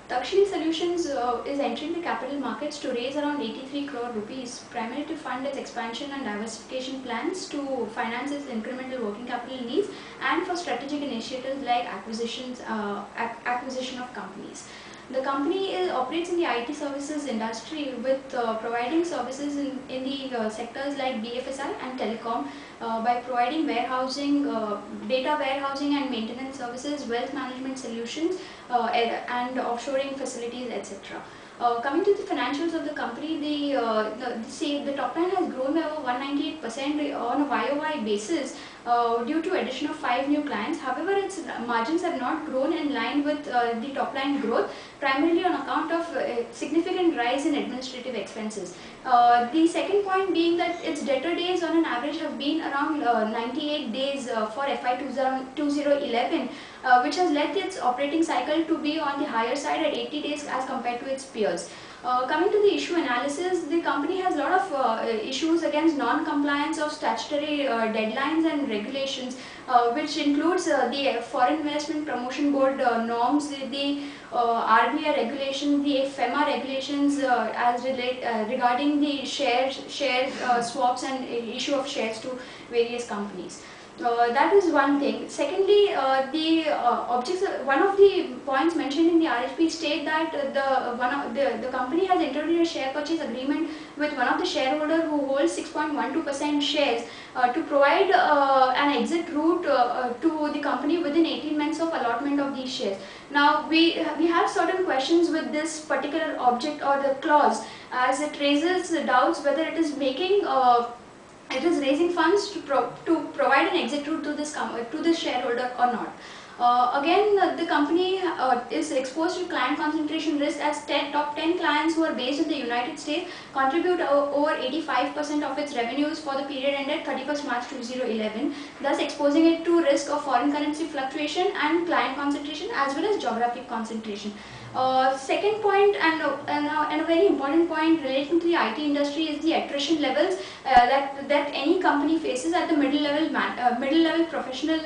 Taksheel Solutions is entering the capital markets to raise around 83 crore rupees, primarily to fund its expansion and diversification plans, to finance its incremental working capital needs, and for strategic initiatives like acquisition of companies. The company operates in the IT services industry with providing services in the sectors like BFSI and telecom by providing warehousing, data warehousing and maintenance services, wealth management solutions, and offshoring facilities, etc. Coming to the financials of the company, the top line has grown by over 198% on a YOY basis due to addition of 5 new clients. However, its margins have not grown in line with the top line growth, primarily on account of significant rise in administrative expenses. The second point being that its debtor days on an average have been around 98 days for FY 2011, which has led its operating cycle to be on the higher side at 80 days as compared to its peers. Coming to the issue analysis, the company has a lot of issues against non-compliance of statutory deadlines and regulations, which includes the Foreign Investment Promotion Board norms, the RBI regulations, the FEMA regulations regarding the share swaps and issue of shares to various companies. That is one thing. Secondly, one of the points mentioned in the RHP state that the company has entered into a share purchase agreement with one of the shareholder who holds 6.12% shares to provide an exit route to the company within 18 months of allotment of these shares. Now we have certain questions with this particular object or the clause, as it raises doubts whether it is making it is raising funds to provide an exit route to this shareholder or not. Again, the company is exposed to client concentration risk, as top 10 clients who are based in the United States contribute over 85% of its revenues for the period ended 31st March 2011, thus exposing it to risk of foreign currency fluctuation and client concentration as well as geographic concentration. Second point and a very important point relating to the IT industry is the attrition levels that any company faces at the middle level professionals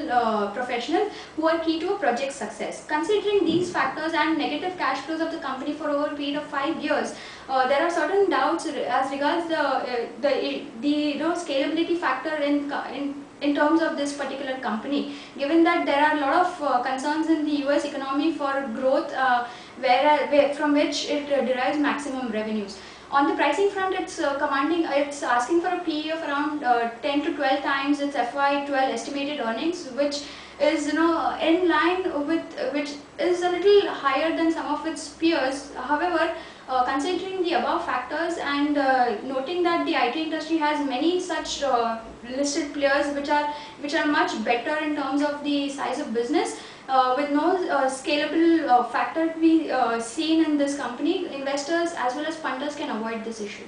who are key to a project success. Considering these factors and negative cash flows of the company for over a period of 5 years, there are certain doubts as regards the scalability factor in terms of this particular company, given that there are a lot of concerns in the US economy for growth from which it derives maximum revenues. On the pricing front, it's asking for a PE of around 10 to 12 times its FY12 estimated earnings, which is in line with which is a little higher than some of its peers. However, considering the above factors and noting that the IT industry has many such listed players which are much better in terms of the size of business, with no scalable factor to be seen in this company, investors as well as funders can avoid this issue.